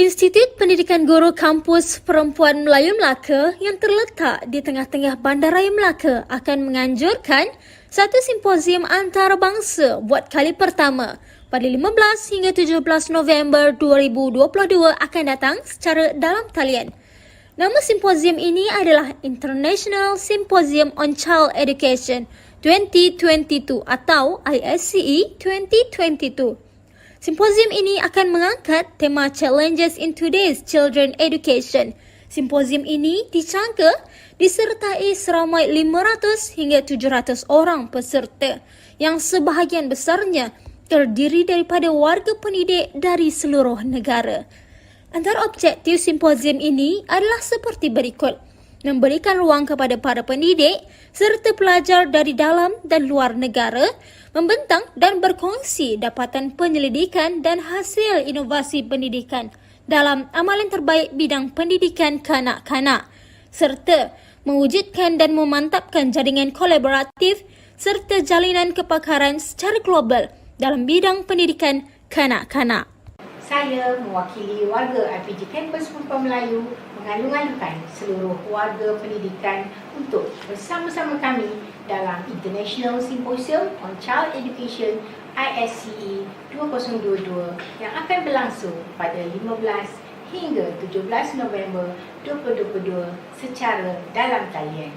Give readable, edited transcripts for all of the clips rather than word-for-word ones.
Institut Pendidikan Guru Kampus Perempuan Melayu Melaka yang terletak di tengah-tengah Bandaraya Melaka akan menganjurkan satu simposium antarabangsa buat kali pertama pada 15 hingga 17 November 2022 akan datang secara dalam talian. Nama simposium ini adalah International Symposium on Child Education 2022 atau ISCE 2022. Simposium ini akan mengangkat tema Challenges in Today's Children Education. Simposium ini dicangka disertai seramai 500 hingga 700 orang peserta yang sebahagian besarnya terdiri daripada warga pendidik dari seluruh negara. Antara objektif simposium ini adalah seperti berikut: memberikan ruang kepada para pendidik serta pelajar dari dalam dan luar negara membentang dan berkongsi dapatan penyelidikan dan hasil inovasi pendidikan dalam amalan terbaik bidang pendidikan kanak-kanak serta mewujudkan dan memantapkan jaringan kolaboratif serta jalinan kepakaran secara global dalam bidang pendidikan kanak-kanak. Saya mewakili warga IPG Kampus Perempuan Melayu mengalung-alungkan seluruh warga pendidikan untuk bersama-sama kami dalam International Symposium on Child Education ISCE 2022 yang akan berlangsung pada 15 hingga 17 November 2022 secara dalam talian.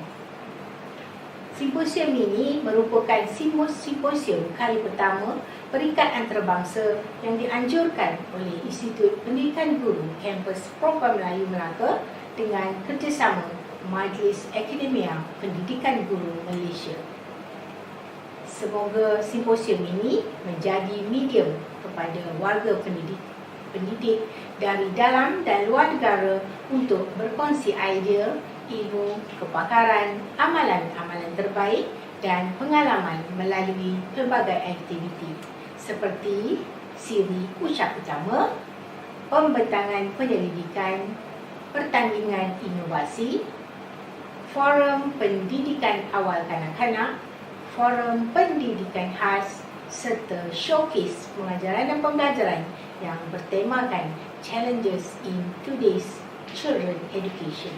Simposium ini merupakan simposium kali pertama peringkat antarabangsa yang dianjurkan oleh Institut Pendidikan Guru Kampus Perempuan Melayu Melaka dengan kerjasama Majlis Akademia Pendidikan Guru Malaysia. Semoga simposium ini menjadi medium kepada warga pendidik dari dalam dan luar negara untuk berkongsi idea, ilmu, kepakaran, amalan-amalan terbaik dan pengalaman melalui pelbagai aktiviti seperti siri ucap utama, pembentangan penyelidikan, pertandingan inovasi, forum pendidikan awal kanak-kanak, forum pendidikan khas serta showcase pengajaran dan pembelajaran yang bertemakan Challenges in Today's Children Education.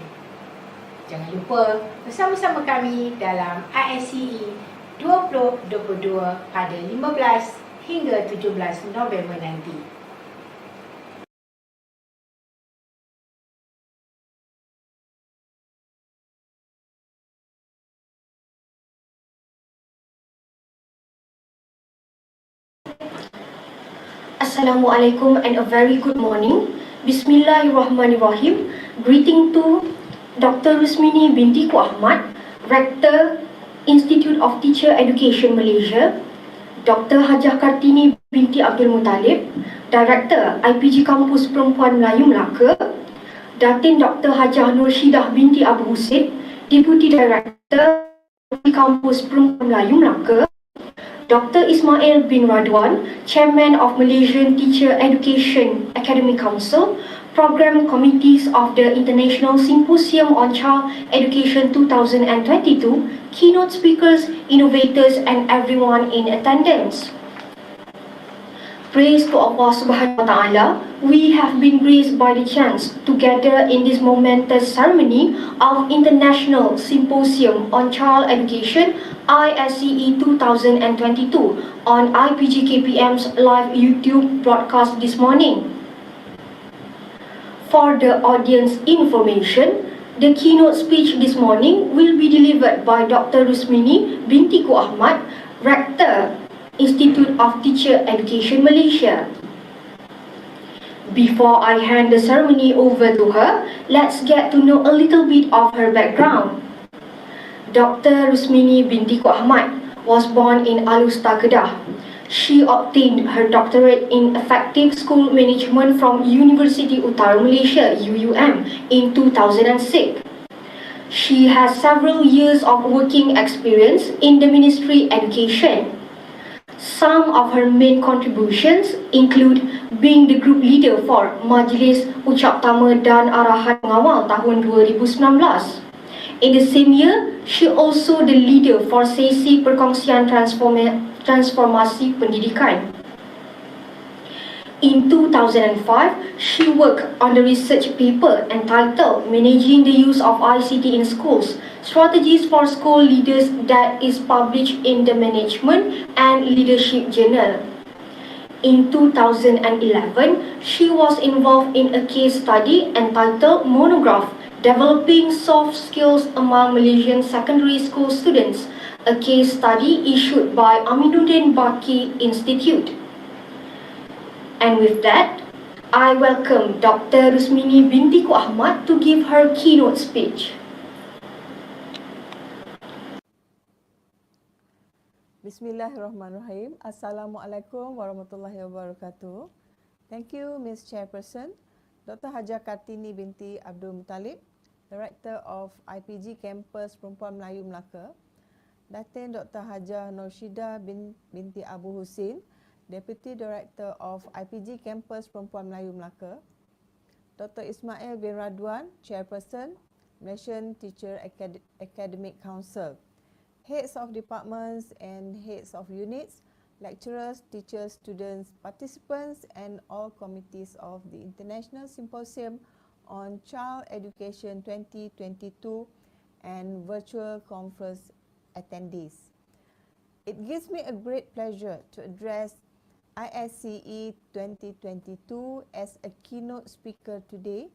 Jangan lupa bersama-sama kami dalam ISCE 2022 pada 15 hingga 17 November nanti. Assalamualaikum and a very good morning. Bismillahirrahmanirrahim. Greeting to Dr. Rusmini binti Ku Ahmad, Rector, Institut of Teacher Education Malaysia, Dr. Hajah Kartini binti Abdul Muttalib, Director IPG Kampus Perempuan Melayu Melaka, Datin Dr. Hajah Nur Syidah binti Abu Husin, Deputy Director Kampus Perempuan Melayu Melaka, Dr. Ismail bin Radwan, Chairman of Malaysian Teacher Education Academy Council, Program Committees of the International Symposium on Child Education 2022, keynote speakers, innovators and everyone in attendance. Praise to Allah Subhanahu wa Ta'ala, we have been graced by the chance to gather in this momentous ceremony of International Symposium on Child Education ISCE 2022 on IPG KPM's live YouTube broadcast this morning. For the audience information, the keynote speech this morning will be delivered by Dr. Rusmini binti Ku Ahmad, Rector, Institute of Teacher Education Malaysia. Before I hand the ceremony over to her, let's get to know a little bit of her background. Dr. Rusmini binti Ku Ahmad was born in Alusta, Kedah. She obtained her doctorate in Effective School Management from University Utara Malaysia UUM in 2006. She has several years of working experience in the Ministry Education. Some of her main contributions include being the group leader for Majlis Ucap Tama dan Arahan Pengawal tahun 2019. In the same year, she also the leader for sesi perkongsian transformasi pendidikan. In 2005, she worked on the research paper entitled Managing the Use of ICT in Schools, Strategies for School Leaders that is published in the Management and Leadership Journal. In 2011, she was involved in a case study entitled Monograph, Developing Soft Skills Among Malaysian Secondary School Students, a case study issued by Aminuddin Baki Institute. And with that, I welcome Dr. Rusmini binti Ku Ahmad to give her keynote speech. Bismillahirrahmanirrahim. Assalamualaikum warahmatullahi wabarakatuh. Thank you, Ms. Chairperson, Dr. Haja Kartini binti Abdul Muttalib, Director of IPG Campus Perempuan Melayu Melaka, Datin Dr. Haja Norshida binti Abu Husin, Deputy Director of IPG Campus Perempuan Melayu Melaka, Dr. Ismail bin Radwan, Chairperson, Malaysian Teacher Academic Council, Heads of Departments and Heads of Units, lecturers, teachers, students, participants and all committees of the International Symposium on Child Education 2022 and virtual conference attendees. It gives me a great pleasure to address ISCE 2022 as a keynote speaker today,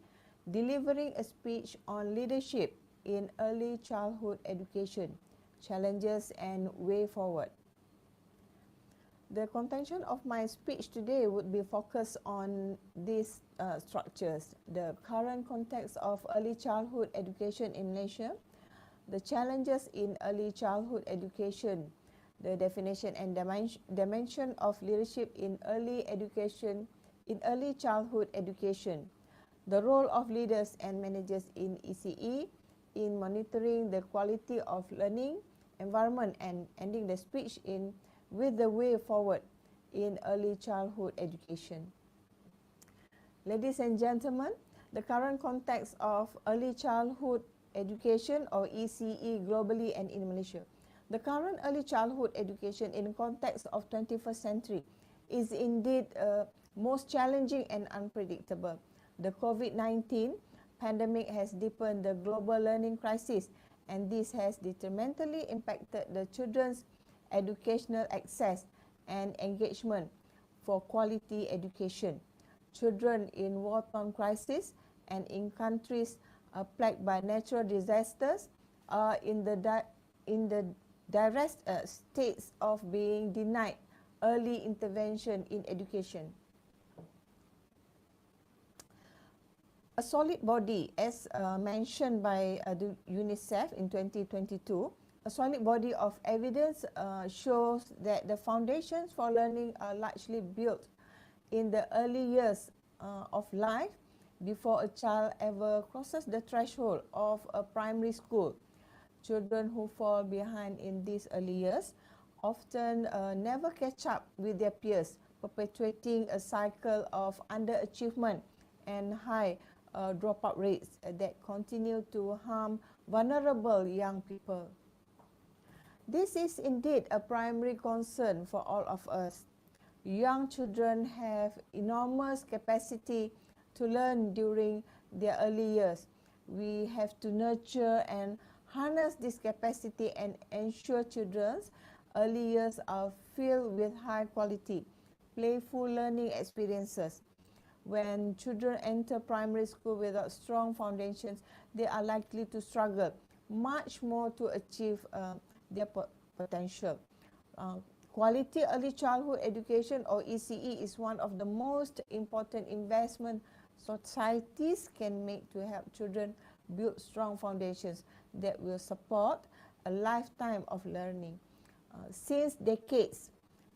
delivering a speech on leadership in early childhood education, challenges and way forward. The contention of my speech today would be focused on these structures: the current context of early childhood education in Malaysia, the challenges in early childhood education, the definition and dimension of leadership in early childhood education, the role of leaders and managers in ECE in monitoring the quality of learning environment, and ending the speech with the way forward in early childhood education. Ladies and gentlemen, the current context of early childhood education or ECE globally and in Malaysia. The current early childhood education in context of 21st century is indeed most challenging and unpredictable. The COVID-19 pandemic has deepened the global learning crisis, and this has detrimentally impacted the children's educational access and engagement for quality education. Children in war-torn crisis and in countries plagued by natural disasters are in the direct states of being denied early intervention in education. A solid body, as mentioned by the UNICEF in 2022, a solid body of evidence shows that the foundations for learning are largely built in the early years of life before a child ever crosses the threshold of a primary school. Children who fall behind in these early years often never catch up with their peers, perpetuating a cycle of underachievement and high dropout rates that continue to harm vulnerable young people. This is indeed a primary concern for all of us. Young children have enormous capacity to learn during their early years. We have to nurture and harness this capacity and ensure children's early years are filled with high quality, playful learning experiences. When children enter primary school without strong foundations, they are likely to struggle much more to achieve their potential. Quality early childhood education or ECE is one of the most important investment societies can make to help children build strong foundations that will support a lifetime of learning. Since decades,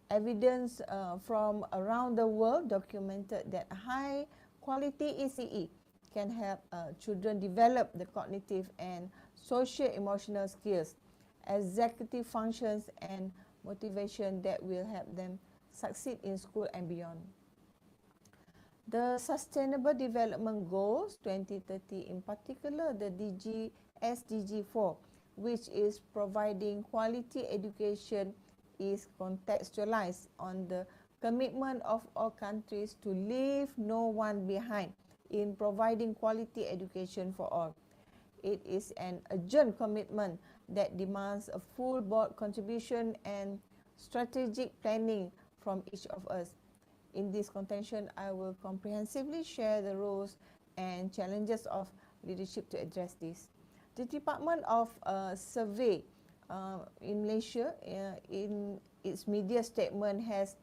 evidence from around the world documented that high quality ECE can help children develop the cognitive and socio-emotional skills, executive functions and motivation that will help them succeed in school and beyond. The Sustainable Development Goals 2030, in particular the SDG 4, which is providing quality education, is contextualized on the commitment of all countries to leave no one behind in providing quality education for all. It is an urgent commitment that demands a full board contribution and strategic planning from each of us. In this contention, I will comprehensively share the roles and challenges of leadership to address this. The Department of Survey in Malaysia, in its media statement, has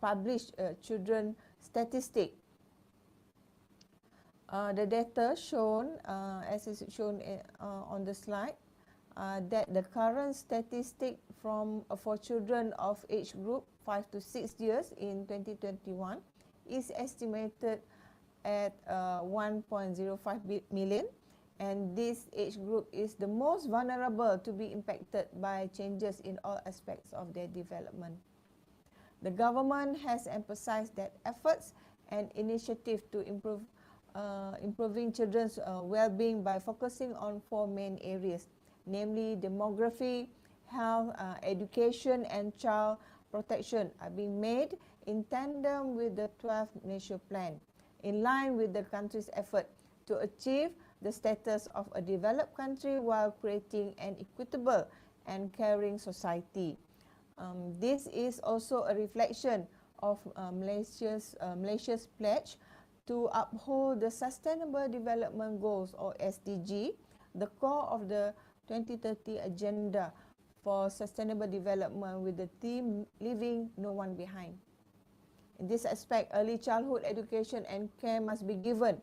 published children statistic. The data shown, as is shown on the slide, that the current statistic for children of age group 5 to 6 years in 2021 is estimated at 1.05 million, and this age group is the most vulnerable to be impacted by changes in all aspects of their development. The government has emphasized that efforts and initiatives to improving children's well-being by focusing on 4 main areas, namely demography, health, education and child protection, are being made in tandem with the 12th Malaysia Plan, in line with the country's effort to achieve the status of a developed country while creating an equitable and caring society. This is also a reflection of Malaysia's pledge to uphold the Sustainable Development Goals, or SDG, the core of the 2030 Agenda for Sustainable Development, with the theme Leaving No One Behind. In this aspect, early childhood education and care must be given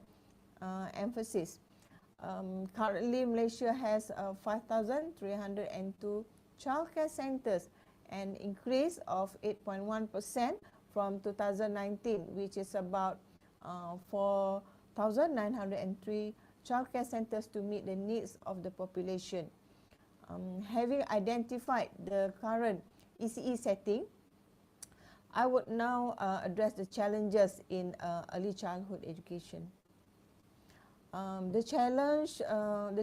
emphasis. Currently, Malaysia has 5,302 childcare centres, an increase of 8.1% from 2019, which is about 4,903 childcare centres to meet the needs of the population. Having identified the current Isce setting, I would now address the challenges in early childhood education. The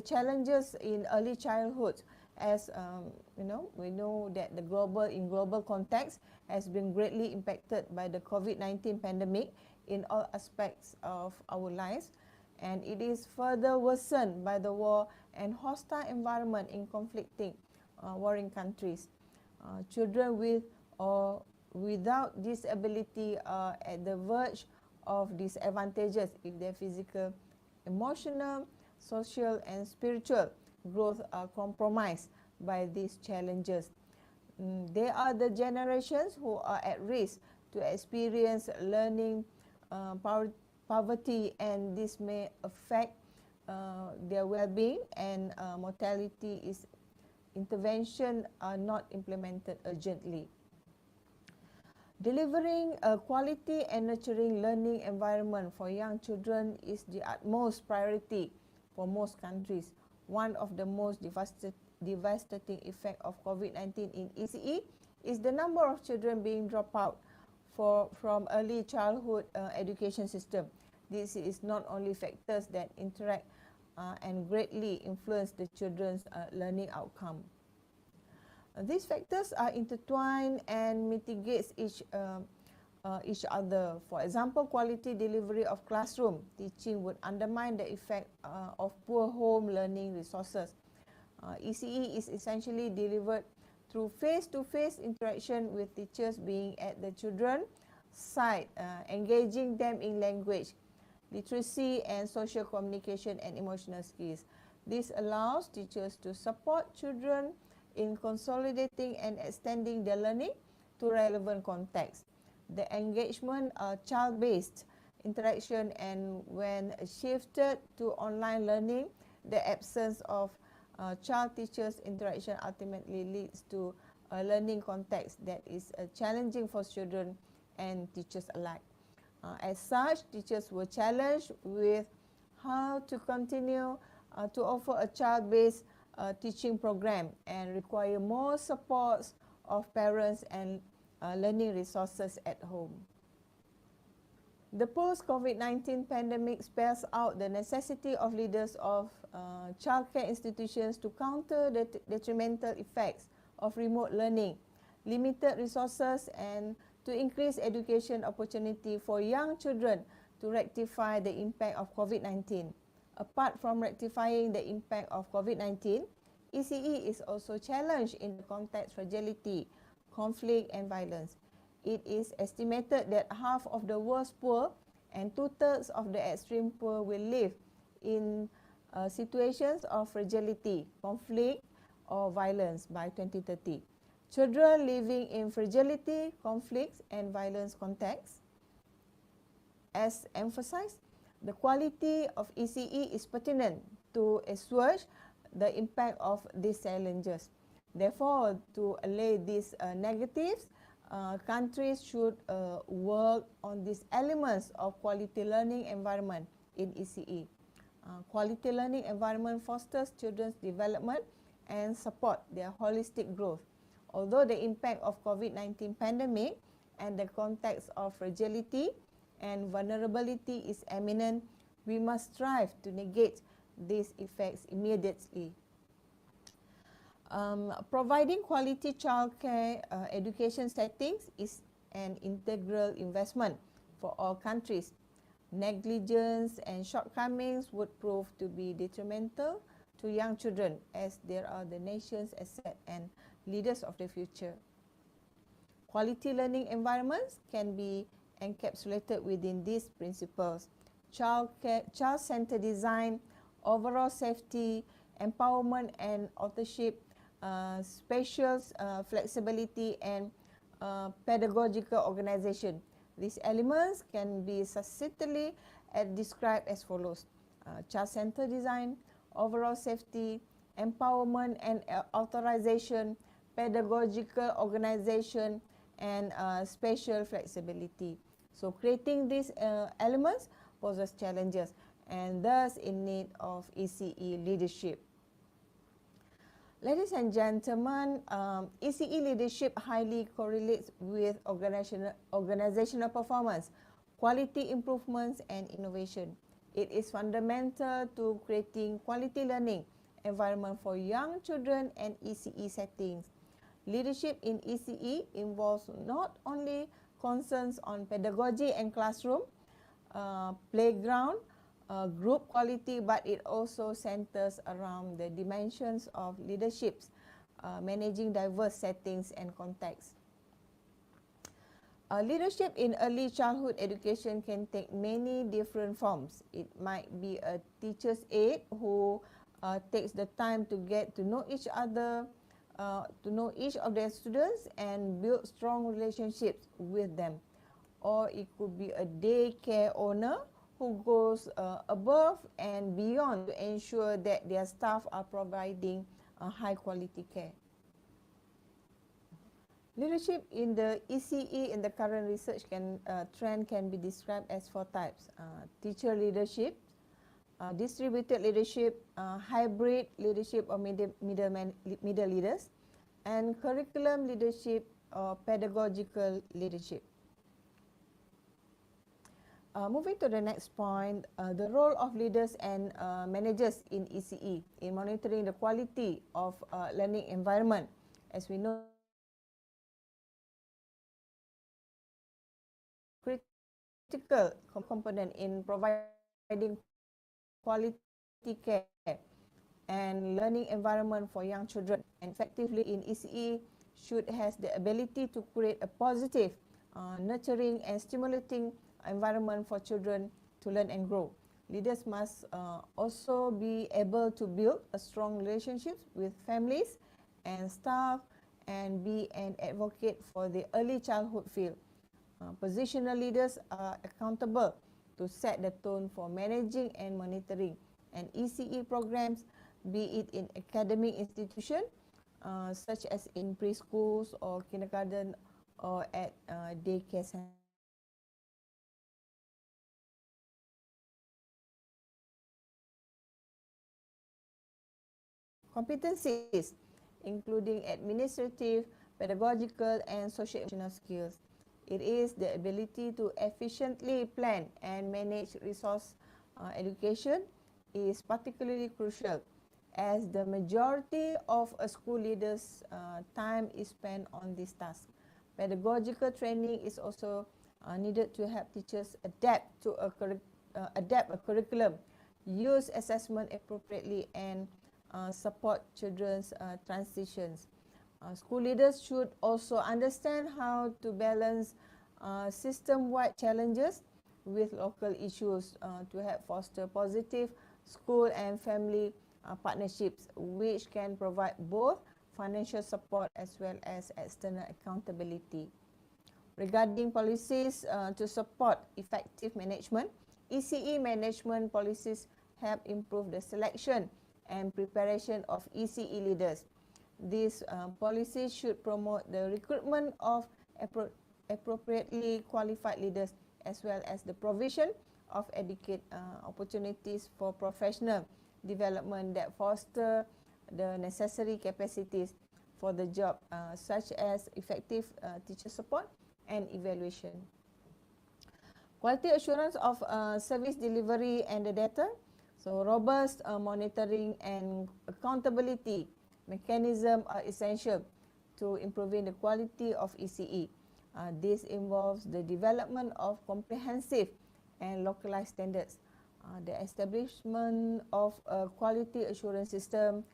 challenges in early childhood, as we know that in global context has been greatly impacted by the COVID-19 pandemic in all aspects of our lives, and it is further worsened by the war and hostile environment in conflicting warring countries. Children with or without disability are at the verge of disadvantages if their physical, emotional, social and spiritual growth are compromised by these challenges. They are the generations who are at risk to experience learning poverty, and this may affect their well-being and mortality if intervention are not implemented urgently. Delivering a quality and nurturing learning environment for young children is the utmost priority for most countries. One of the most devastating effects of COVID-19 in Isce is the number of children being dropped out from early childhood education system. This is not only factors that interact and greatly influence the children's learning outcome. These factors are intertwined and mitigates each other. For example, quality delivery of classroom teaching would undermine the effect of poor home learning resources. Isce is essentially delivered through face-to-face interaction with teachers being at the children's side, engaging them in language, literacy and social communication and emotional skills. This allows teachers to support children in consolidating and extending their learning to relevant contexts. The engagement are child-based interaction, and when shifted to online learning, the absence of child-teachers interaction ultimately leads to a learning context that is challenging for children and teachers alike. As such, teachers were challenged with how to continue to offer a child-based teaching program and require more support of parents and learning resources at home. The post-COVID-19 pandemic spells out the necessity of leaders of childcare institutions to counter the detrimental effects of remote learning, limited resources and to increase education opportunity for young children to rectify the impact of COVID-19. Apart from rectifying the impact of COVID-19, ECE is also challenged in the context fragility, conflict and violence. It is estimated that half of the world's poor and 2/3 of the extreme poor will live in situations of fragility, conflict or violence by 2030. Children living in fragility, conflicts and violence contexts, as emphasized, the quality of ECE is pertinent to assuage the impact of these challenges. Therefore, to allay these negatives, countries should work on these elements of quality learning environment in ECE. Quality learning environment fosters children's development and support their holistic growth. Although the impact of COVID-19 pandemic and the context of fragility and vulnerability is eminent, we must strive to negate these effects immediately. Providing quality childcare education settings is an integral investment for all countries. Negligence and shortcomings would prove to be detrimental to young children, as they are the nation's asset and leaders of the future. Quality learning environments can be encapsulated within these principles: child-centered design, overall safety, empowerment and authorship, spatial flexibility and pedagogical organization. These elements can be succinctly described as follows: child-centered design, overall safety, empowerment and authorization, pedagogical organization and spatial flexibility. So creating these elements poses challenges and thus in need of ECE leadership. Ladies and gentlemen, ECE leadership highly correlates with organizational performance, quality improvements and innovation. It is fundamental to creating quality learning environment for young children and ECE settings. Leadership in ECE involves not only concerns on pedagogy and classroom, playground, group quality, but it also centers around the dimensions of leaderships, managing diverse settings and contexts. Leadership in early childhood education can take many different forms. It might be a teacher's aide who takes the time to get to know each other, to know each of their students and build strong relationships with them. Or it could be a daycare owner who goes above and beyond to ensure that their staff are providing high quality care. Leadership in the ECE in the current research trend can be described as 4 types: teacher leadership, distributed leadership, hybrid leadership or middle leaders, and curriculum leadership or pedagogical leadership. Moving to the next point, the role of leaders and managers in ECE in monitoring the quality of learning environment. As we know, critical component in providing quality care and learning environment for young children. And effectively in ECE should has the ability to create a positive, nurturing and stimulating environment for children to learn and grow. Leaders must also be able to build a strong relationships with families and staff and be an advocate for the early childhood field. Positional leaders are accountable to set the tone for managing and monitoring and ECE programs, be it in academic institution such as in preschools or kindergarten or at daycare centers. Competencies including administrative, pedagogical and socio-emotional skills. It is the ability to efficiently plan and manage resource education is particularly crucial as the majority of a school leader's time is spent on this task. Pedagogical training is also needed to help teachers adapt a curriculum, use assessment appropriately, and support children's transitions. School leaders should also understand how to balance system-wide challenges with local issues to help foster positive school and family partnerships, which can provide both financial support as well as external accountability. Regarding policies to support effective management, ECE management policies help improve the selection and preparation of ECE leaders. These policies should promote the recruitment of appropriately qualified leaders, as well as the provision of adequate opportunities for professional development that foster the necessary capacities for the job, such as effective teacher support and evaluation. Quality assurance of service delivery and the data. So robust monitoring and accountability mechanism are essential to improving the quality of ECE. This involves the development of comprehensive and localized standards, the establishment of a quality assurance system,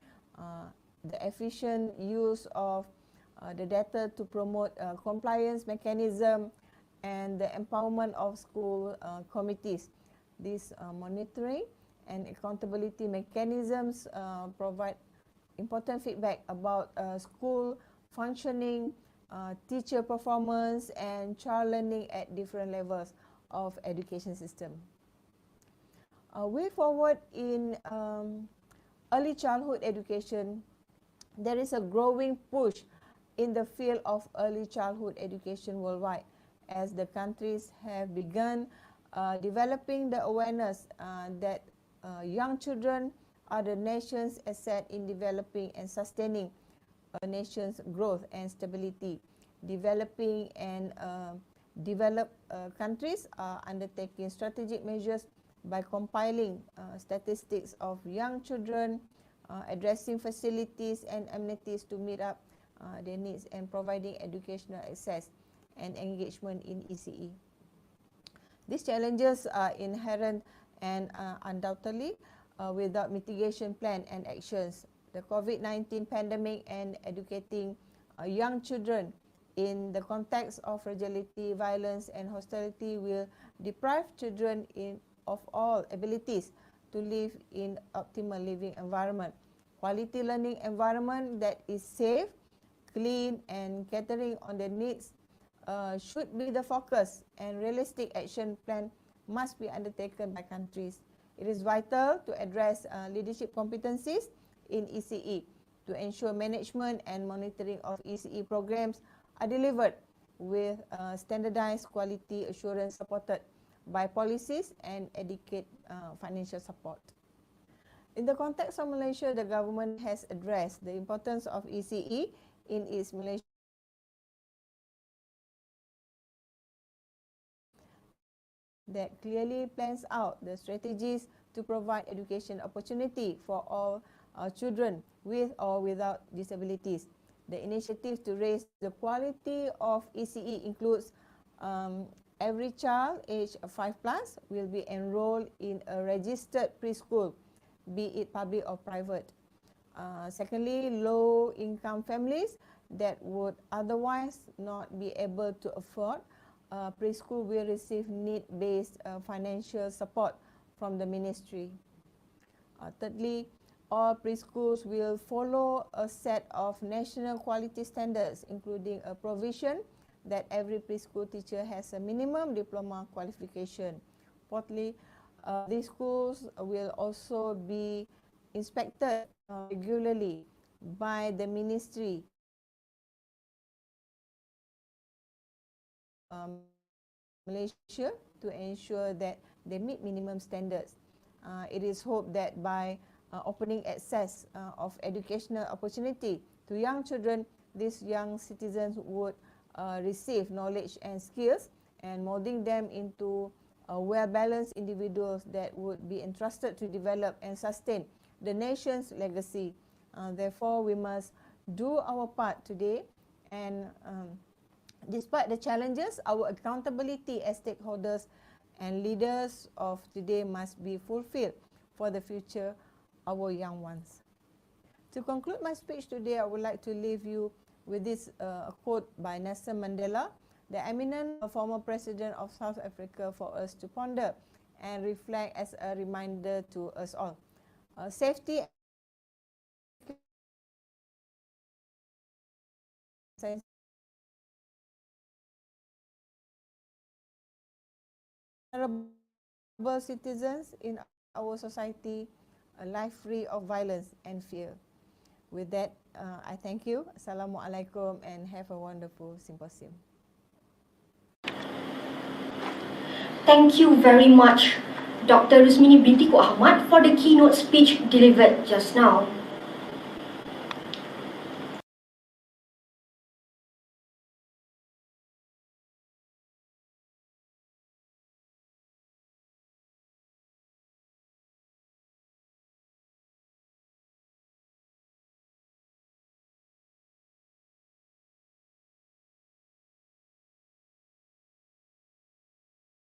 the efficient use of the data to promote compliance mechanism, and the empowerment of school committees. These monitoring and accountability mechanisms provide important feedback about school functioning, teacher performance, and child learning at different levels of education system. Way forward in early childhood education, there is a growing push in the field of early childhood education worldwide, as the countries have begun developing the awareness that young children are the nation's asset in developing and sustaining a nation's growth and stability. Developing and developed countries are undertaking strategic measures by compiling statistics of young children, addressing facilities and amenities to meet up their needs, and providing educational access and engagement in ECE. These challenges are inherent and undoubtedly without mitigation plan and actions. The COVID-19 pandemic and educating young children in the context of fragility, violence, and hostility will deprive children of all abilities to live in optimal living environment. Quality learning environment that is safe, clean, and catering on the needs should be the focus, and realistic action plan must be undertaken by countries. It is vital to address leadership competencies in ECE to ensure management and monitoring of ECE programs are delivered with standardized quality assurance supported by policies and adequate financial support. In the context of Malaysia, the government has addressed the importance of ECE in its Malaysia that clearly plans out the strategies to provide education opportunity for all children with or without disabilities. The initiative to raise the quality of ECE includes every child aged 5+ will be enrolled in a registered preschool, be it public or private. Secondly, low-income families that would otherwise not be able to afford preschool will receive need-based financial support from the ministry. Thirdly, all preschools will follow a set of national quality standards, including a provision that every preschool teacher has a minimum diploma qualification. Fourthly, these schools will also be inspected regularly by the ministry Malaysia to ensure that they meet minimum standards. It is hoped that by opening access of educational opportunity to young children, these young citizens would receive knowledge and skills, and molding them into well-balanced individuals that would be entrusted to develop and sustain the nation's legacy. Therefore, we must do our part today and Despite the challenges, our accountability as stakeholders and leaders of today must be fulfilled for the future, our young ones. To conclude my speech today, I would like to leave you with this quote by Nelson Mandela, the eminent former president of South Africa, for us to ponder and reflect as a reminder to us all. Safety and honorable citizens in our society, a life free of violence and fear. With that, I thank you. Assalamualaikum and have a wonderful symposium. Thank you very much, Dr. Rusmini binti Ku Ahmad, for the keynote speech delivered just now.